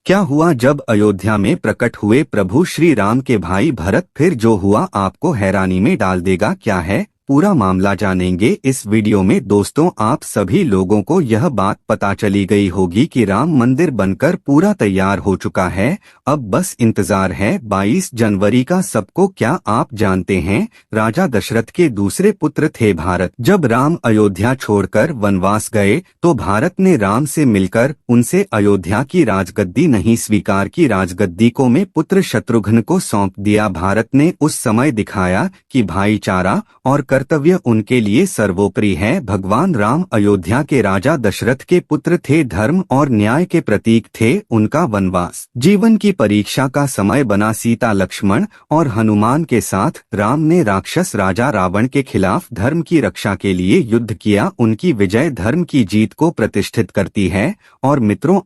क्या हुआ जब अयोध्या में प्रकट हुए प्रभु श्री राम के भाई भरत? फिर जो हुआ आपको हैरानी में डाल देगा। क्या है पूरा मामला जानेंगे इस वीडियो में। दोस्तों, आप सभी लोगों को यह बात पता चली गई होगी कि राम मंदिर बनकर पूरा तैयार हो चुका है। अब बस इंतजार है 22 जनवरी का। सबको क्या आप जानते हैं, राजा दशरथ के दूसरे पुत्र थे भारत। जब राम अयोध्या छोड़कर वनवास गए तो भारत ने राम से मिलकर उनसे अयोध्या की राजगद्दी नहीं स्वीकार की, राजगद्दी को में पुत्र शत्रुघ्न को सौंप दिया। भारत ने उस समय दिखाया कि भाईचारा और कर्तव्य उनके लिए सर्वोपरि है। भगवान राम अयोध्या के राजा दशरथ के पुत्र थे, धर्म और न्याय के प्रतीक थे। उनका वनवास जीवन की परीक्षा का समय बना। सीता, लक्ष्मण और हनुमान के साथ राम ने राक्षस राजा रावण के खिलाफ धर्म की रक्षा के लिए युद्ध किया। उनकी विजय धर्म की जीत को प्रतिष्ठित करती है। और मित्रों,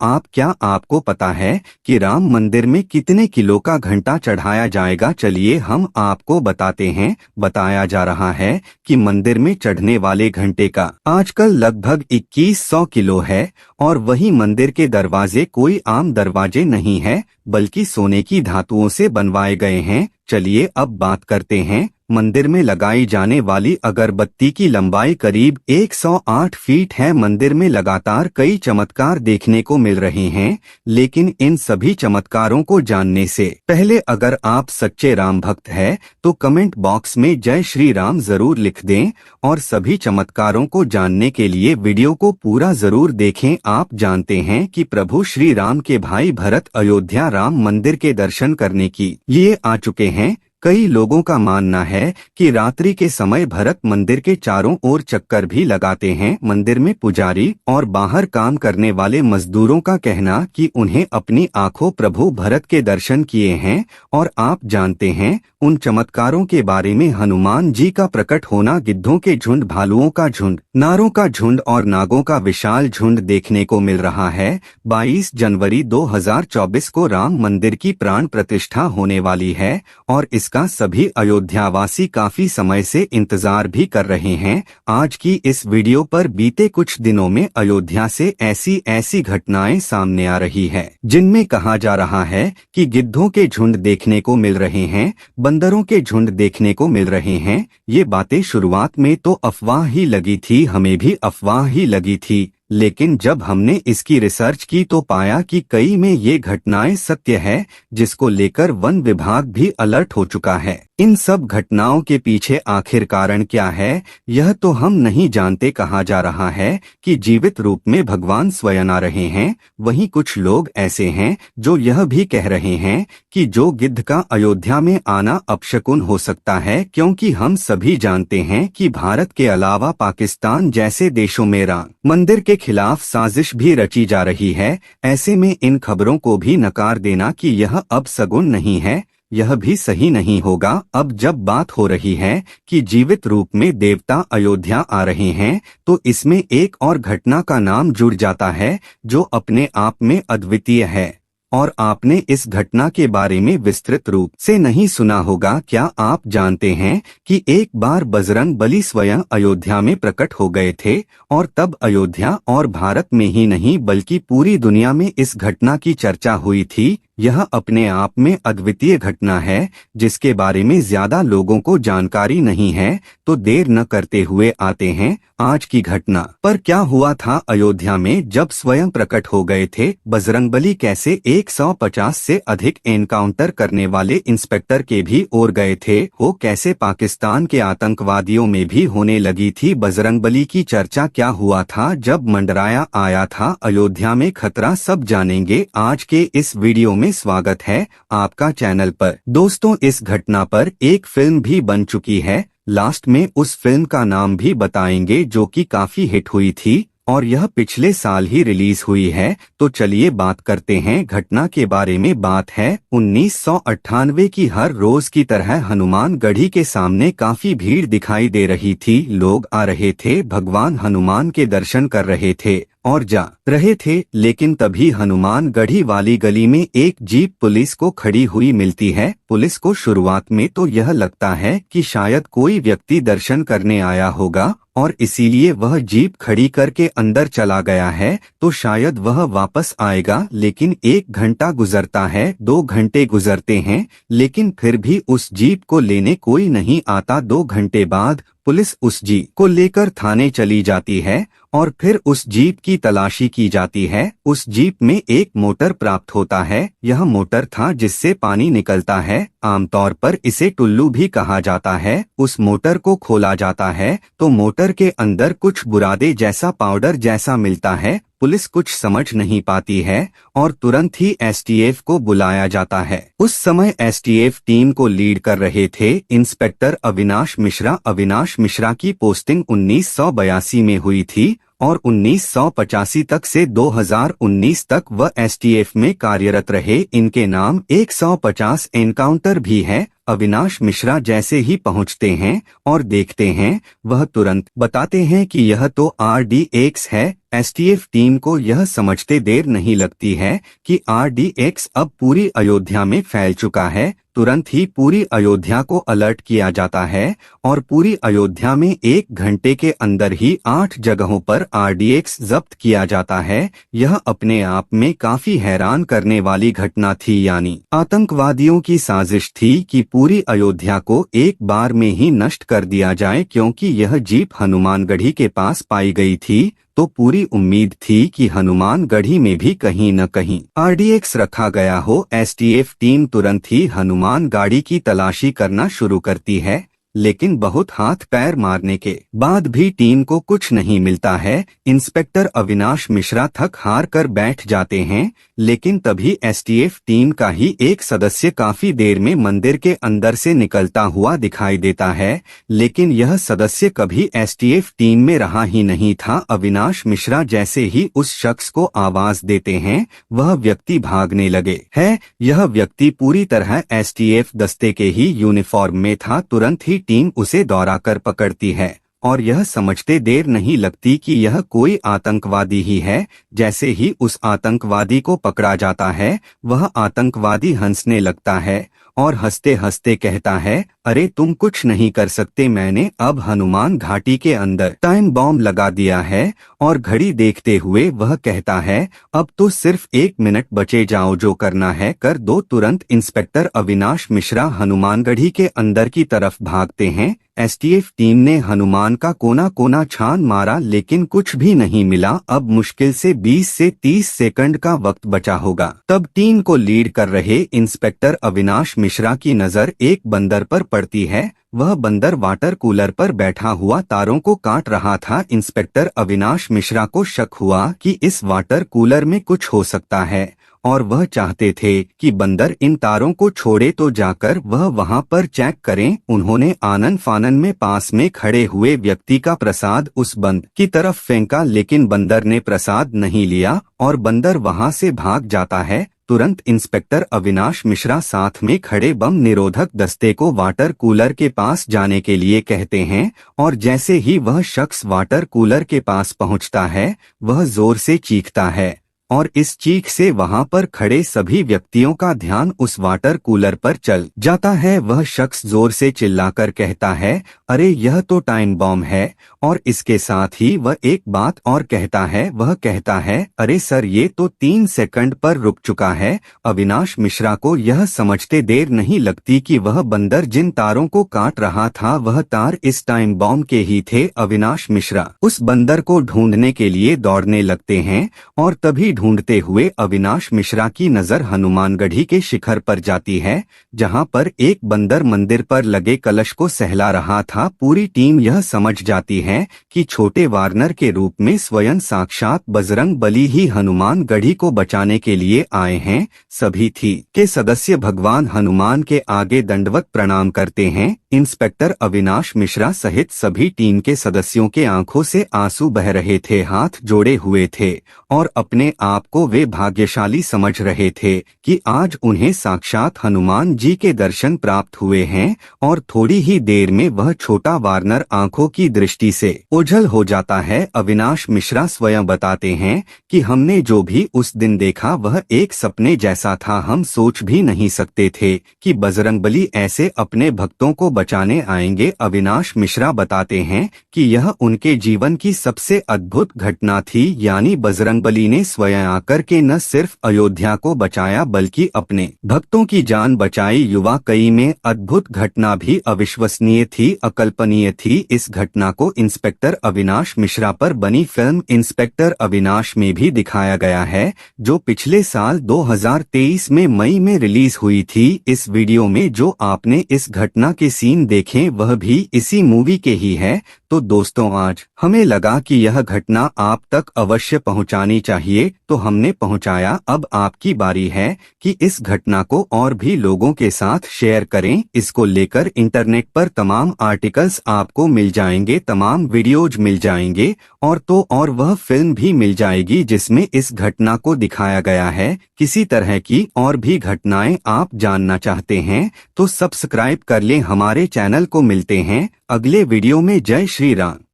आपको पता है कि राम मंदिर में कितने किलो का घंटा चढ़ाया जाएगा? चलिए हम आपको बताते हैं। बताया जा रहा है कि मंदिर में चढ़ने वाले घंटे का आजकल लगभग 2100 किलो है। और वही मंदिर के दरवाजे कोई आम दरवाजे नहीं है, बल्कि सोने की धातुओं से बनवाए गए हैं। चलिए अब बात करते हैं। मंदिर में लगाई जाने वाली अगरबत्ती की लंबाई करीब 108 फीट है। मंदिर में लगातार कई चमत्कार देखने को मिल रहे हैं, लेकिन इन सभी चमत्कारों को जानने से पहले अगर आप सच्चे राम भक्त हैं तो कमेंट बॉक्स में जय श्री राम जरूर लिख दें। और सभी चमत्कारों को जानने के लिए वीडियो को पूरा जरूर देखें। आप जानते हैं कि प्रभु श्री राम के भाई भरत अयोध्या राम मंदिर के दर्शन करने के लिए आ चुके हैं। कई लोगों का मानना है कि रात्रि के समय भरत मंदिर के चारों ओर चक्कर भी लगाते हैं। मंदिर में पुजारी और बाहर काम करने वाले मजदूरों का कहना कि उन्हें अपनी आंखों प्रभु भरत के दर्शन किए हैं। और आप जानते हैं उन चमत्कारों के बारे में। हनुमान जी का प्रकट होना, गिद्धों के झुंड, भालुओं का झुंड, नारों का झुंड और नागों का विशाल झुंड देखने को मिल रहा है। 22 जनवरी 2024 को राम मंदिर की प्राण प्रतिष्ठा होने वाली है और इसका सभी अयोध्यावासी काफी समय से इंतजार भी कर रहे हैं। आज की इस वीडियो पर बीते कुछ दिनों में अयोध्या से ऐसी घटनाएं सामने आ रही है जिनमें कहा जा रहा है कि गिद्धों के झुंड देखने को मिल रहे हैं, बंदरों के झुंड देखने को मिल रहे हैं। ये बातें शुरुआत में तो अफवाह ही लगी थी, हमें भी अफवाह ही लगी थी, लेकिन जब हमने इसकी रिसर्च की तो पाया कि कई में ये घटनाएं सत्य है, जिसको लेकर वन विभाग भी अलर्ट हो चुका है। इन सब घटनाओं के पीछे आखिर कारण क्या है, यह तो हम नहीं जानते। कहा जा रहा है कि जीवित रूप में भगवान स्वयं आ रहे हैं। वहीं कुछ लोग ऐसे हैं जो यह भी कह रहे हैं कि जो गिद्ध का अयोध्या में आना अपशकुन हो सकता है, क्योंकि हम सभी जानते हैं कि भारत के अलावा पाकिस्तान जैसे देशों में राम मंदिर के खिलाफ साजिश भी रची जा रही है। ऐसे में इन खबरों को भी नकार देना कि यह अपशगुन नहीं है, यह भी सही नहीं होगा। अब जब बात हो रही है कि जीवित रूप में देवता अयोध्या आ रहे हैं, तो इसमें एक और घटना का नाम जुड़ जाता है जो अपने आप में अद्वितीय है। और आपने इस घटना के बारे में विस्तृत रूप से नहीं सुना होगा। क्या आप जानते हैं कि एक बार बजरंग बली स्वयं अयोध्या में प्रकट हो गए थे और तब अयोध्या और भारत में ही नहीं बल्कि पूरी दुनिया में इस घटना की चर्चा हुई थी। यह अपने आप में अद्वितीय घटना है जिसके बारे में ज्यादा लोगों को जानकारी नहीं है। तो देर न करते हुए आते हैं आज की घटना पर। क्या हुआ था अयोध्या में जब स्वयं प्रकट हो गए थे बजरंगबली? कैसे 150 से अधिक एनकाउंटर करने वाले इंस्पेक्टर के भी ओर गए थे? वो कैसे पाकिस्तान के आतंकवादियों में भी होने लगी थी बजरंगबली की चर्चा? क्या हुआ था जब मंडराया आया था अयोध्या में खतरा? सब जानेंगे आज के इस वीडियो में। स्वागत है आपका चैनल पर। दोस्तों, इस घटना पर एक फिल्म भी बन चुकी है। लास्ट में उस फिल्म का नाम भी बताएंगे जो कि काफी हिट हुई थी और यह पिछले साल ही रिलीज हुई है। तो चलिए बात करते हैं घटना के बारे में। बात है 1998 की। हर रोज की तरह हनुमान गढ़ी के सामने काफी भीड़ दिखाई दे रही थी। लोग आ रहे थे, भगवान हनुमान के दर्शन कर रहे थे और जा रहे थे। लेकिन तभी हनुमान गढ़ी वाली गली में एक जीप पुलिस को खड़ी हुई मिलती है। पुलिस को शुरुआत में तो यह लगता है कि शायद कोई व्यक्ति दर्शन करने आया होगा और इसीलिए वह जीप खड़ी करके अंदर चला गया है, तो शायद वह वापस आएगा। लेकिन 1 घंटा गुजरता है, 2 घंटे गुजरते हैं, लेकिन फिर भी उस जीप को लेने कोई नहीं आता। 2 घंटे बाद पुलिस उस जीप को लेकर थाने चली जाती है और फिर उस जीप की तलाशी की जाती है। उस जीप में एक मोटर प्राप्त होता है। यह मोटर था जिससे पानी निकलता है, आमतौर पर इसे टुल्लू भी कहा जाता है। उस मोटर को खोला जाता है तो मोटर के अंदर कुछ बुरादे जैसा पाउडर जैसा मिलता है। पुलिस कुछ समझ नहीं पाती है और तुरंत ही एसटीएफ को बुलाया जाता है। उस समय एसटीएफ टीम को लीड कर रहे थे इंस्पेक्टर अविनाश मिश्रा। अविनाश मिश्रा की पोस्टिंग 1982 में हुई थी और 1985 तक से 2019 तक वह एसटीएफ में कार्यरत रहे। इनके नाम 150 एनकाउंटर भी है। अविनाश मिश्रा जैसे ही पहुंचते हैं और देखते हैं, वह तुरंत बताते हैं कि यह तो RDX है। एसटीएफ टीम को यह समझते देर नहीं लगती है कि RDX अब पूरी अयोध्या में फैल चुका है। तुरंत ही पूरी अयोध्या को अलर्ट किया जाता है और पूरी अयोध्या में 1 घंटे के अंदर ही 8 जगहों पर RDX जब्त किया जाता है। यह अपने आप में काफी हैरान करने वाली घटना थी, यानी आतंकवादियों की साजिश थी कि पूरी अयोध्या को एक बार में ही नष्ट कर दिया जाए। क्योंकि यह जीप हनुमानगढ़ी के पास पाई गई थी, तो पूरी उम्मीद थी कि हनुमानगढ़ी में भी कहीं न कहीं RDX रखा गया हो। एसटीएफ टीम तुरंत ही हनुमान गाड़ी की तलाशी करना शुरू करती है, लेकिन बहुत हाथ पैर मारने के बाद भी टीम को कुछ नहीं मिलता है। इंस्पेक्टर अविनाश मिश्रा थक हार कर बैठ जाते हैं, लेकिन तभी एसटीएफ टीम का ही एक सदस्य काफी देर में मंदिर के अंदर से निकलता हुआ दिखाई देता है। लेकिन यह सदस्य कभी एसटीएफ टीम में रहा ही नहीं था। अविनाश मिश्रा जैसे ही उस शख्स को आवाज देते हैं, वह व्यक्ति भागने लगे है। यह व्यक्ति पूरी तरह एसटीएफ दस्ते के ही यूनिफॉर्म में था। तुरंत ही टीम उसे दौड़ा कर पकड़ती है और यह समझते देर नहीं लगती कि यह कोई आतंकवादी ही है। जैसे ही उस आतंकवादी को पकड़ा जाता है, वह आतंकवादी हंसने लगता है और हंसते हंसते कहता है, अरे तुम कुछ नहीं कर सकते, मैंने अब हनुमान घाटी के अंदर टाइम बॉम्ब लगा दिया है। और घड़ी देखते हुए वह कहता है, अब तो सिर्फ 1 मिनट बचे, जाओ जो करना है कर दो। तुरंत इंस्पेक्टर अविनाश मिश्रा हनुमानगढ़ी के अंदर की तरफ भागते हैं। एसटीएफ टीम ने हनुमान का कोना कोना छान मारा, लेकिन कुछ भी नहीं मिला। अब मुश्किल से 20 से 30 सेकंड का वक्त बचा होगा। तब टीम को लीड कर रहे इंस्पेक्टर अविनाश मिश्रा की नजर एक बंदर पर पड़ती है। वह बंदर वाटर कूलर पर बैठा हुआ तारों को काट रहा था। इंस्पेक्टर अविनाश मिश्रा को शक हुआ कि इस वाटर कूलर में कुछ हो सकता है और वह चाहते थे कि बंदर इन तारों को छोड़े तो जाकर वह वहां पर चेक करें। उन्होंने आनन फानन में पास में खड़े हुए व्यक्ति का प्रसाद उस बंद की तरफ फेंका, लेकिन बंदर ने प्रसाद नहीं लिया और बंदर वहां से भाग जाता है। तुरंत इंस्पेक्टर अविनाश मिश्रा साथ में खड़े बम निरोधक दस्ते को वाटर कूलर के पास जाने के लिए कहते हैं और जैसे ही वह शख्स वाटर कूलर के पास पहुंचता है, वह जोर से चीखता है और इस चीख से वहां पर खड़े सभी व्यक्तियों का ध्यान उस वाटर कूलर पर चल जाता है। वह शख्स जोर से चिल्लाकर कहता है, अरे यह तो टाइम बॉम्ब है। और इसके साथ ही वह एक बात और कहता है, वह कहता है, अरे सर ये तो 3 सेकंड पर रुक चुका है। अविनाश मिश्रा को यह समझते देर नहीं लगती कि वह बंदर जिन तारों को काट रहा था, वह तार इस टाइम बॉम्ब के ही थे। अविनाश मिश्रा उस बंदर को ढूंढने के लिए दौड़ने लगते हैं और तभी ढूंढते हुए अविनाश मिश्रा की नजर हनुमानगढ़ी के शिखर पर जाती है, जहां पर एक बंदर मंदिर पर लगे कलश को सहला रहा था। पूरी टीम यह समझ जाती है कि छोटे वार्नर के रूप में स्वयं साक्षात बजरंग बली ही हनुमानगढ़ी को बचाने के लिए आए हैं। सभी थी के सदस्य भगवान हनुमान के आगे दंडवत प्रणाम करते हैं। इंस्पेक्टर अविनाश मिश्रा सहित सभी टीम के सदस्यों के आंखों से आंसू बह रहे थे, हाथ जोड़े हुए थे और अपने आपको वे भाग्यशाली समझ रहे थे कि आज उन्हें साक्षात हनुमान जी के दर्शन प्राप्त हुए हैं और थोड़ी ही देर में वह छोटा वार्नर आंखों की दृष्टि से ओझल हो जाता है। अविनाश मिश्रा स्वयं बताते हैं कि हमने जो भी उस दिन देखा वह एक सपने जैसा था। हम सोच भी नहीं सकते थे कि बजरंगबली ऐसे अपने भक्तों को बचाने आएंगे। अविनाश मिश्रा बताते हैं कि यह उनके जीवन की सबसे अद्भुत घटना थी, यानी बजरंगबली ने स्वयं आकर के न सिर्फ अयोध्या को बचाया बल्कि अपने भक्तों की जान बचाई। युवा कई में अद्भुत घटना भी अविश्वसनीय थी, अकल्पनीय थी। इस घटना को इंस्पेक्टर अविनाश मिश्रा पर बनी फिल्म इंस्पेक्टर अविनाश में भी दिखाया गया है, जो पिछले साल 2023 में मई में रिलीज हुई थी। इस वीडियो में जो आपने इस घटना के सीन देखे वह भी इसी मूवी के ही है। तो दोस्तों, आज हमें लगा कि यह घटना आप तक अवश्य पहुंचानी चाहिए, तो हमने पहुंचाया। अब आपकी बारी है कि इस घटना को और भी लोगों के साथ शेयर करें। इसको लेकर इंटरनेट पर तमाम आर्टिकल्स आपको मिल जाएंगे, तमाम वीडियोज मिल जाएंगे और वह फिल्म भी मिल जाएगी जिसमें इस घटना को दिखाया गया है। किसी तरह की और भी घटनाएं आप जानना चाहते हैं तो सब्सक्राइब कर लें हमारे चैनल को। मिलते हैं अगले वीडियो में। जय श्री राम।